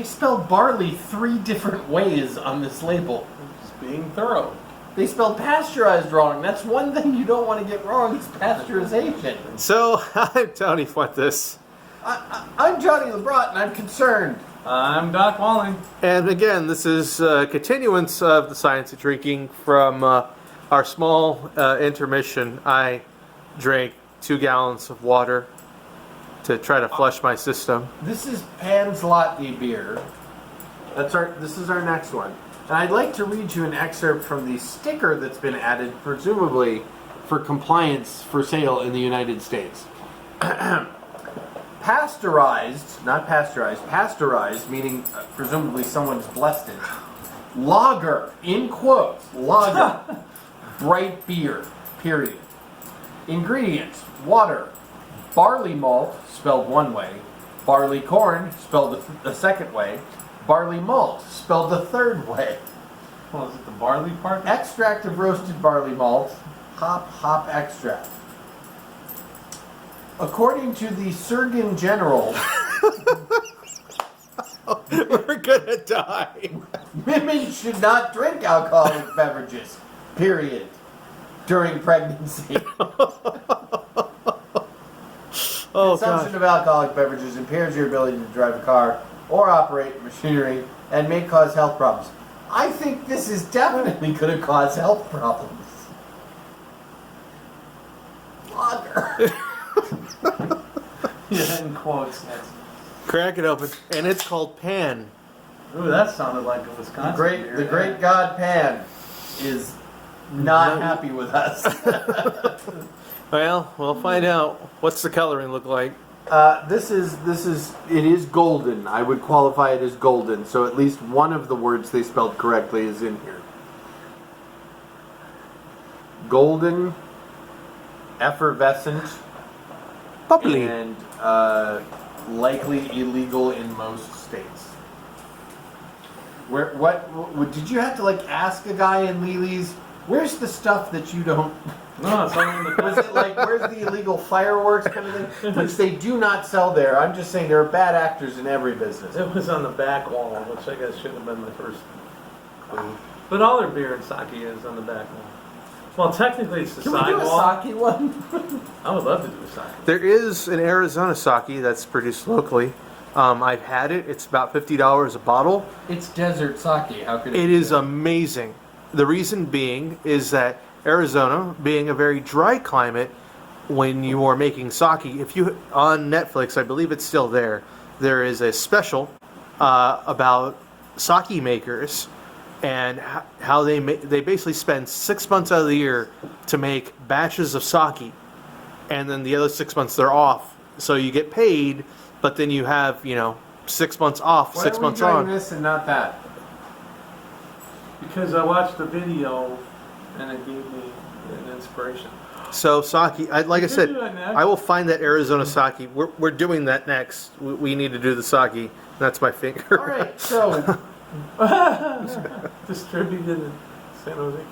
They spelled barley 3 different ways on this label. Just being thorough. They spelled pasteurized wrong. That's one thing you don't want to get wrong is pasteurization. So, I'm Tony Fuentes. I'm Johnny LeBron, and I'm concerned. I'm Doc Walling. And again, this is a continuance of the science of drinking from our small intermission. I drank 2 gallons of water to try to flush my system. This is Pan's Latte beer. This is our next one. And I'd like to read you an excerpt from the sticker that's been added, presumably for compliance for sale in the United States. Pasteurized, not pasteurized, pasteurized, meaning presumably someone's blessed it. Lager, in quotes, lager, bright beer, period. Ingredients, water, barley malt, spelled one way, barley corn, spelled the second way, barley malt, spelled the third way. Well, is it the barley part? Extract of roasted barley malt, hop extract. According to the Surgeon General, We're gonna die. women should not drink alcoholic beverages, period, during pregnancy. Oh, Consumption God. of alcoholic beverages impairs your ability to drive a car or operate machinery and may cause health problems. I think this is definitely going to cause health problems. Lager. Yeah, in quotes. That's... Crack it open. And it's called Pan. Ooh, that sounded like a Wisconsin beer. The great god Pan is not happy with us. Well, we'll find out. What's the coloring look like? It is golden. I would qualify it as golden. So at least one of the words they spelled correctly is in here. Golden, effervescent, Bubbly. and likely illegal in most states. Did you have to ask a guy in Lily's, where's the stuff that you don't? No, it's only in the Was it where's the illegal fireworks kind of thing? Which they do not sell there. I'm just saying there are bad actors in every business. It was on the back wall, which I guess shouldn't have been my first clue. But all their beer and sake is on the back wall. Well, technically it's the Can we side do a wall. sake one? I would love to do a sake. There is an Arizona sake that's produced locally. I've had it. It's about $50 a bottle. It's desert sake. How could It is amazing. The reason being is that Arizona, being a very dry climate, when you are making sake, if you on Netflix, I believe it's still there. There is a special about sake makers and how they basically spend 6 months out of the year to make batches of sake, and then the other 6 months they're off. So you get paid, but then you have 6 months off, 6 months on. Why are we doing this and not that? Because I watched the video and it gave me an inspiration. So sake, like I said, do that next. I will find that Arizona sake. We're doing that next. We need to do the sake. That's my finger. All right, so Distributed in San Jose,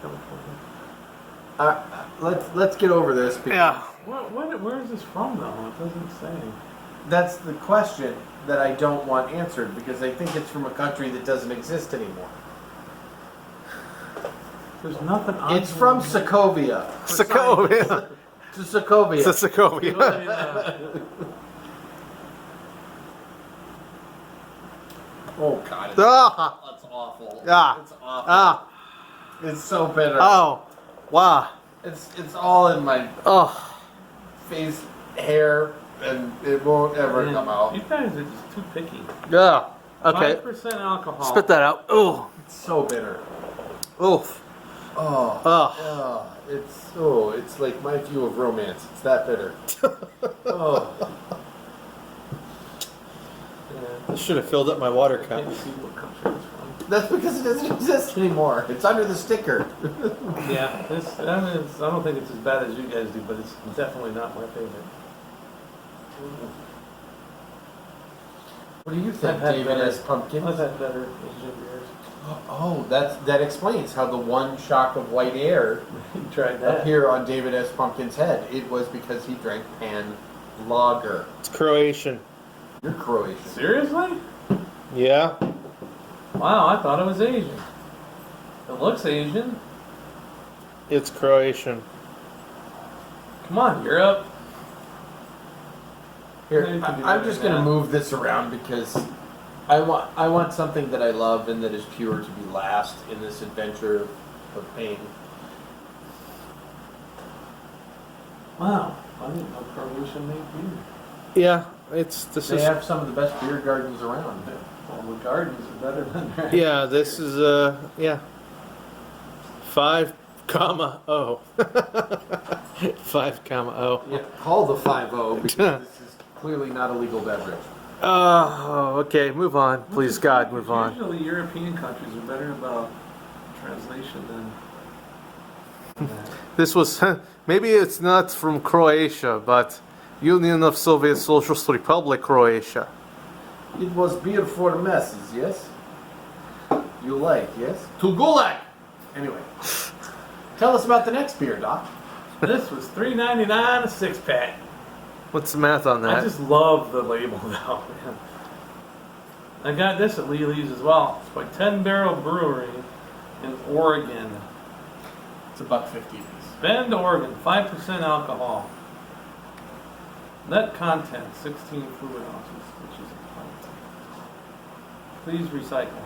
California. let's get over this. Because Yeah. Where is this from, though? It doesn't say. That's the question that I don't want answered because I think it's from a country that doesn't exist anymore. There's nothing on It's from Sokovia. Sokovia. To Sokovia. It's a Sokovia. Oh God, Ah. that's awful. Ah. It's awful. Ah. It's so bitter. Oh. Wow. It's all in my Oh. face, hair, and it won't ever come out. You guys are just too picky. Yeah. Okay. 5% alcohol. Spit that out. Oh. It's so bitter. Oof. Oh. Oh. It's like my view of romance. It's that bitter. Oh. I should have filled up my water I cup. can't see what country it's from. That's because it doesn't exist anymore. It's under the sticker. Yeah, I don't think it's as bad as you guys do, but it's definitely not my favorite. What do you think, I've had David, better- as pumpkin? I've had better Asian beers. Oh, that explains how the one shock of white air You tried that? appeared on David S. Pumpkin's head. It was because he drank Pan Lager. It's Croatian. You're Croatian. Seriously? Yeah. Wow, I thought it was Asian. It looks Asian. It's Croatian. Come on, Europe. Here, Yeah, you can do I'm better just than gonna that. move this around because I want something that I love and that is pure to be last in this adventure of pain. Wow, I didn't know Croatia made beer. Yeah, this They is. have some of the best beer gardens around. Well, the gardens are better than that. Yeah, this is yeah. 5,0. 5,0. Yeah, call the 5-0 because this is clearly not a legal beverage. Oh, okay. Move on, please, God, move on. Usually European countries are better about translation than that. This was maybe it's not from Croatia, but Union of Soviet Socialist Republic Croatia. It was beer for masses, yes? You like, yes? To Gulag! Anyway, tell us about the next beer, Doc. This was $3.99 a six pack. What's the math on I that? just love the label though, man. I got this at Lely's as well. It's by 10 Barrel Brewery in Oregon. It's $1.50. Bend, Oregon, 5% alcohol. Net content, 16 fluid ounces, which is a pint. Please recycle.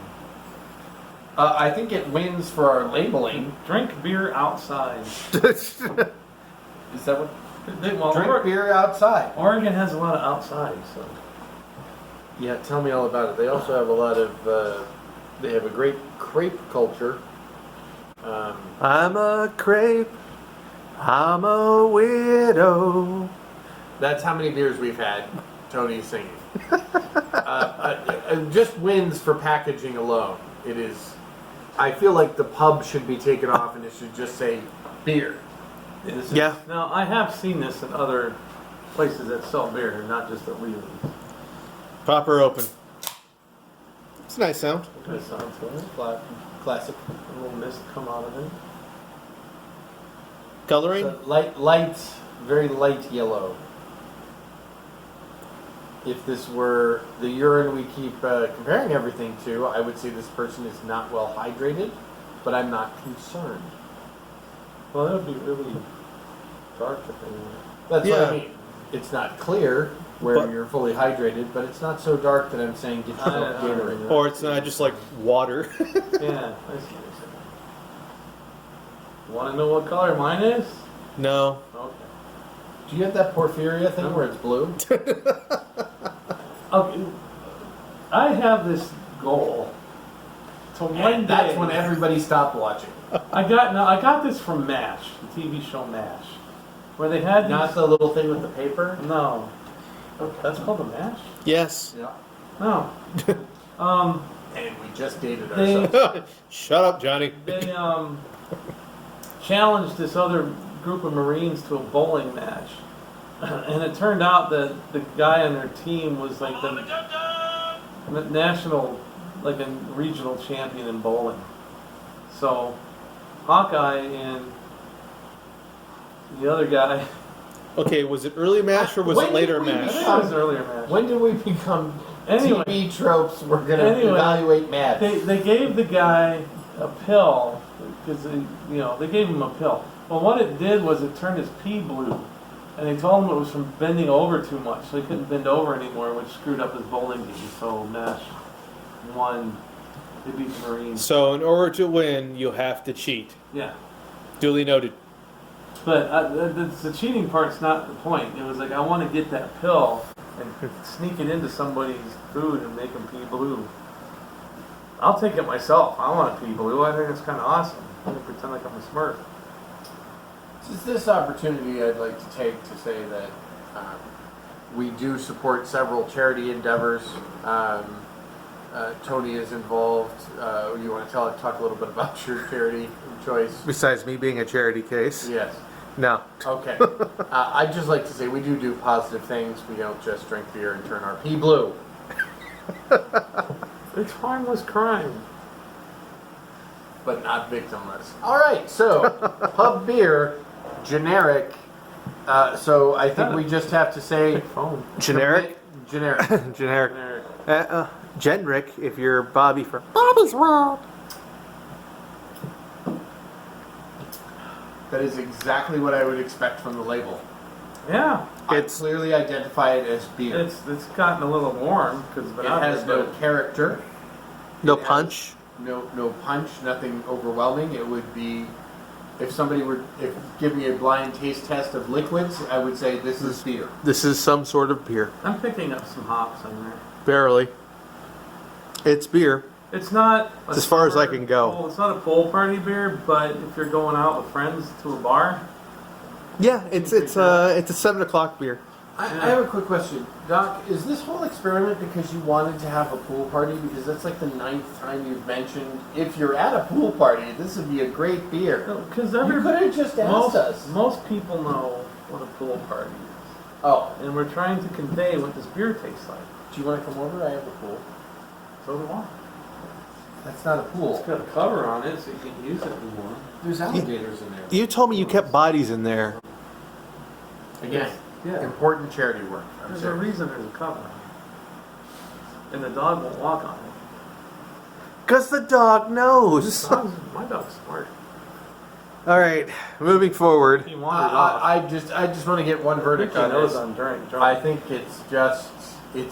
I think it wins for our labeling. Drink beer outside. Is that what? Well, Drink beer outside. Oregon has a lot of outside, so. Yeah, tell me all about it. They also have a lot of, they have a great crepe culture. I'm a crepe. I'm a widow. That's how many beers we've had. Tony's singing. It just wins for packaging alone. It is. I feel like the pub should be taken off and it should just say beer. Yeah. Now, I have seen this in other places that sell beer, not just at Lely's. Proper open. It's a nice sound. That sounds good. Classic. A little mist come out of it. Coloring? So light, very light yellow. If this were the urine we keep comparing everything to, I would say this person is not well hydrated, but I'm not concerned. Well, that would be really dark if they were. That's what Yeah. I mean. It's not clear where But- you're fully hydrated, but it's not so dark that I'm saying get yourself Gatorade. Or it's not just like water. Yeah, I see what you're saying. Want to know what color mine is? No. Okay. Do you have that porphyria thing where it's blue? Okay. I have this goal to one day. That's when everybody stopped watching. I got this from MASH, the TV show MASH, where they had Not these. the little thing with the paper? No, that's called the MASH. Yes. Yeah. No. And we just dated They ourselves. Shut up, Johnny. they challenged this other group of Marines to a bowling match, and it turned out that the guy on their team was like the national, like a regional champion in bowling. So Hawkeye and the other guy. Okay, was it early mash or was When it did later we I mash? think it was earlier match. When did we become Anyway. TV tropes? We're going to Anyway, evaluate Matt. They gave the guy a pill because they gave him a pill. Well, what it did was it turned his pee blue, and they told him it was from bending over too much, so he couldn't bend over anymore, which screwed up his bowling game. So Nash won. They beat the Marines. So in order to win, you have to cheat. Yeah, Duly noted. but the cheating part's not the point. It was like I want to get that pill and sneak it into somebody's food and make them pee blue. I'll take it myself. I want to pee blue. I think it's kind of awesome. I'm gonna pretend like I'm a Smurf. It's this opportunity I'd like to take to say that we do support several charity endeavors. Tony is involved. You want to talk a little bit about your charity of choice? Besides me being a charity case. Yes. No. Okay. I'd just like to say we do positive things. We don't just drink beer and turn our pee blue. It's harmless crime. But not victimless. All right, so pub beer, generic. So I think we just have to say Phone. Generic? Generic. Generic. Generic. generic if you're Bobby from Bobby's World. That is exactly what I would expect from the label. Yeah. I It's- clearly identify it as beer. It's gotten a little warm because It has no character. No It has punch. No punch, nothing overwhelming. It would be, if somebody were give me a blind taste test of liquids, I would say this is beer. This is some sort of beer. I'm picking up some hops in there. Barely. It's beer. It's not a It's as far as I summer can go. pool- It's not a pool party beer, but if you're going out with friends to a bar, Yeah, it's a 7 o'clock beer. I have a quick question. Doc, is this whole experiment because you wanted to have a pool party? Because that's like the 9th time you've mentioned, if you're at a pool party, this would be a great beer. because You could have just asked us. most people know what a pool party is, Oh, and we're trying to convey what this beer tastes like. do you want to come over? I have a pool. So do I. That's not a pool. It's got a cover on it, so you can use it if you want. There's alligators in there. You told me you kept bodies in there. Again, Yeah. important charity work. I'm There's a serious. reason there's a cover on it, and the dog won't walk on it. Because the dog knows. My dog's smart. All right, moving forward. He wandered off. I just want to get one verdict He on knows this. I'm drunk. I think it's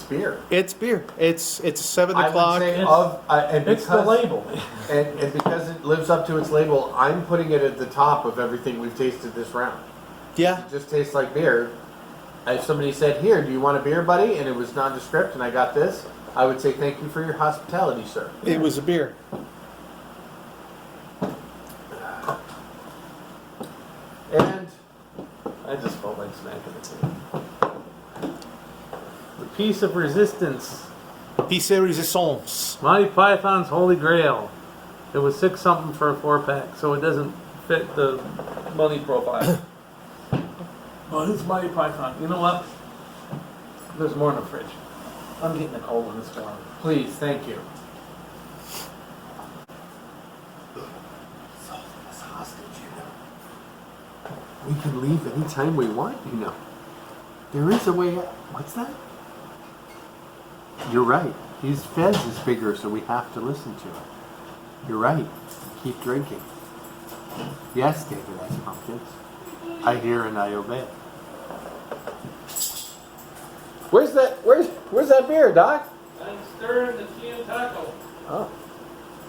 beer. It's beer. It's 7 I would o'clock. say It's- and It's the because- label. And because it lives up to its label, I'm putting it at the top of everything we've tasted this round. Yeah. It just tastes like beer. If somebody said, "Here, do you want a beer, buddy?" and it was nondescript, and I got this, I would say, "Thank you for your hospitality, sir." It was a beer. And I just felt like smacking it. The Piece of Resistance. Piece de resistance. Monty Python's Holy Grail. It was 6 something for a 4-pack, so it doesn't fit the money profile. But it's Monty Python. You know what? There's more in the fridge. I'm getting a cold one this morning. please, thank you. We can leave anytime we want, you know. There is a way out. What's that? You're right. His fez is bigger, so we have to listen to it. You're right. Keep drinking. Yes, David, that's pumpkins. I hear and I obey. Where's that beer, Doc? I'm stirring the canned taco. Oh.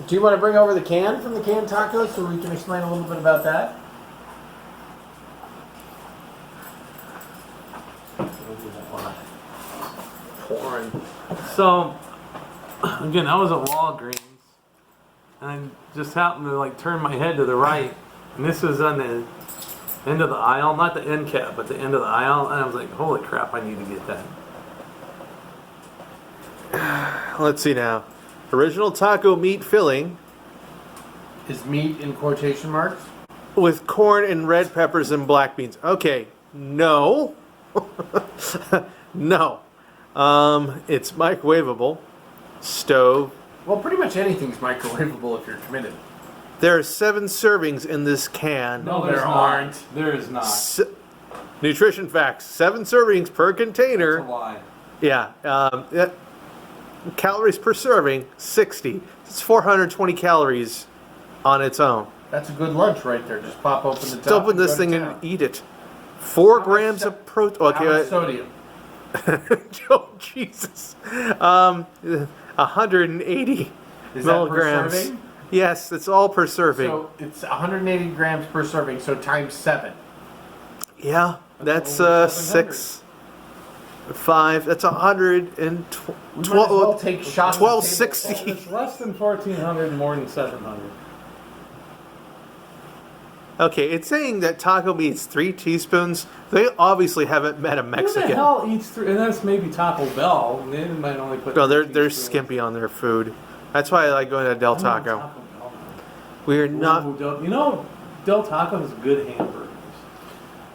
Do you want to bring over the can from the canned tacos so we can explain a little bit about that? Pouring. So, again, I was at Walgreens, and I just happened to like turn my head to the right, and this was on the end of the aisle, not the end cap, but the end of the aisle, and I was like, holy crap, I need to get that. Let's see now. Original taco meat filling Is meat in quotation marks? with corn and red peppers and black beans. Okay, no. No. It's microwavable. Stove. Well, pretty much anything's microwavable if you're committed. There are 7 servings in this can. No, there aren't. There is not. Nutrition facts: 7 servings per container. That's a lie. Yeah. Calories per serving: 60. It's 420 calories on its own. That's a good lunch right there. Just pop open the top. Just open and this go to thing town. and eat it. 4 How much grams so- of protein. How much Okay. sodium? Oh Jesus. 180 Is that per milligrams. serving? Yes, it's all per serving. So it's 180 grams per serving, so times 7. Yeah, that's over 6, 5. That's 112. We might as well take shots of 1260. It's less than 1,400 and more than 700. Okay, it's saying that taco meat's 3 teaspoons. They obviously haven't met a Who Mexican. the hell eats 3? And that's maybe Taco Bell. And they might only put. No, 3 they're teaspoons. skimpy on their food. That's why I like going to Del I Taco. know Taco Bell. We're not. You know, Del Taco has good hamburgers.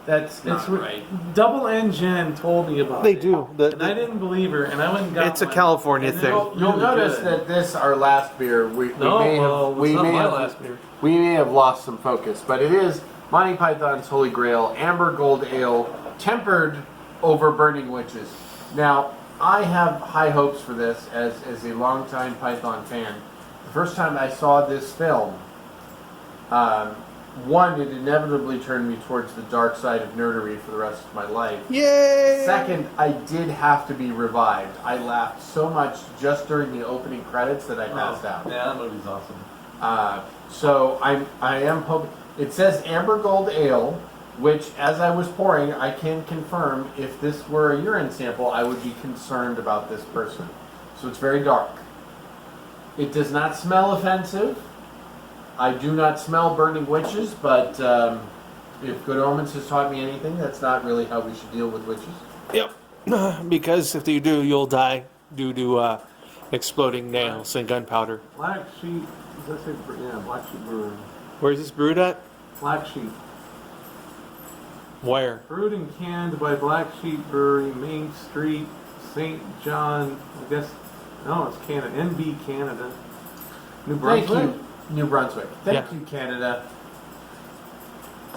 That's not It's right. Double N Jen told me about They it. do. And I didn't believe her, and I went and got It's a one, California and it thing. was You'll really notice good. that this, our last beer, we No, may well, have, it's we not may my have, last beer. we may have lost some focus, but it is Monty Python's Holy Grail Amber Gold Ale, tempered over burning witches. Now, I have high hopes for this as a longtime Python fan. The first time I saw this film, one, it inevitably turned me towards the dark side of nerdery for the rest of my life. Yay! Second, I did have to be revived. I laughed so much just during the opening credits that I passed out. Yeah, that movie's awesome. So I am hoping. It says Amber Gold Ale, which, as I was pouring, I can confirm if this were a urine sample, I would be concerned about this person. So it's very dark. It does not smell offensive. I do not smell burning witches, but if Good Omens has taught me anything, that's not really how we should deal with witches. Yep. Because if you do, you'll die due to exploding nails and gunpowder. Black Sheep. Does that say? Yeah, Black Sheep Brewery. Where's this brewed at? Black Sheep. Where? Brewed and canned by Black Sheep Brewery, Main Street, St. John. I guess. No, it's Canada. NB Canada. New Brunswick. Thank you, New Brunswick. Thank you, Canada.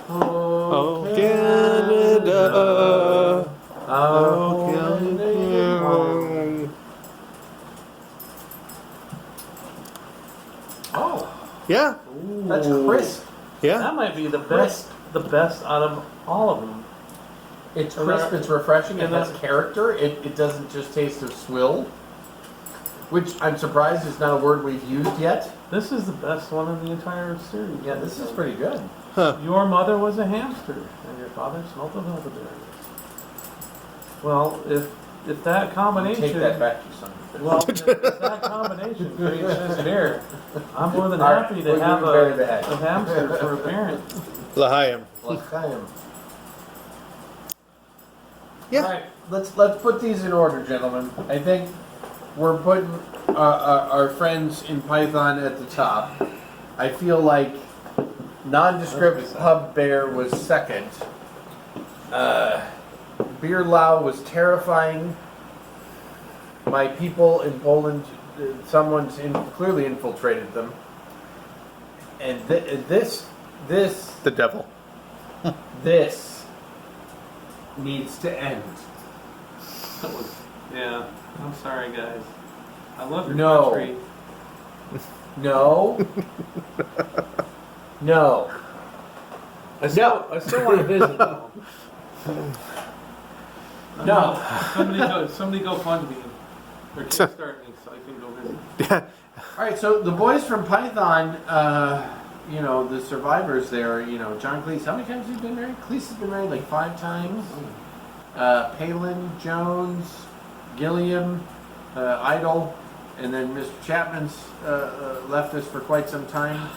Oh, Canada. Oh, Canada. Oh, Yeah. that's crisp. Yeah. That might be the best out of all of them. It's crisp, it's refreshing, it And has that- character. It doesn't just taste of swill, which I'm surprised is not a word we've used yet. This is the best one in the entire series. Yeah, this is pretty good. Your mother was a hamster, and your father smelt of elderberry. Well, if that combination, Take that back, you son of a bitch. well, if that combination creates this beer, I'm more than All right, happy we're to have gonna bury the head. a hamster for a parent. L'chaim. L'chaim. Yeah. All right, let's put these in order, gentlemen. I think we're putting our friends in Python at the top. I feel like nondescript pub bear was second. Beer Lao was terrifying. My people in Poland, someone's clearly infiltrated them. And this The devil. this needs to end. That was, yeah. I'm sorry, guys. I love your No. country. No. No. I still want to visit though. No. Somebody go fund me or kickstart me so I can go visit. Yeah. All right, so the boys from Python, the survivors there, John Cleese, how many times have you been married? Cleese has been married like 5 times. Palin, Jones, Gilliam, Idle, and then Mr. Chapman's left us for quite some time.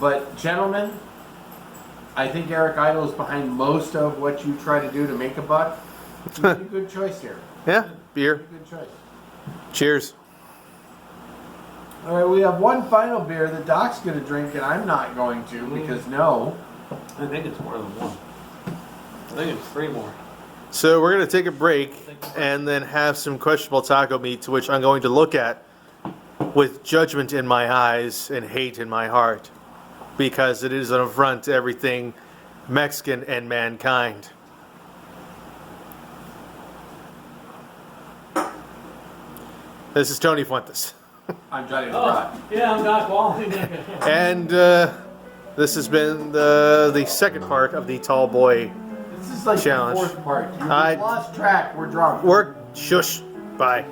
But gentlemen, I think Eric Idle is behind most of what you try to do to make a buck. You made a good choice here. Yeah. Beer. Good choice. Cheers. All right, we have one final beer that Doc's going to drink, and I'm not going to because no. I think it's more than one. I think it's 3 more. So we're going to take a break and then have some questionable taco meat, to which I'm going to look at with judgment in my eyes and hate in my heart, because it is an affront to everything Mexican and mankind. This is Tony Fuentes. I'm Johnny the Rock. Yeah, I'm Doc Wall. And this has been the second part of the Tall Boy This is like Challenge. the 4th part. You've I- lost track. We're drunk. work. Shush. Bye.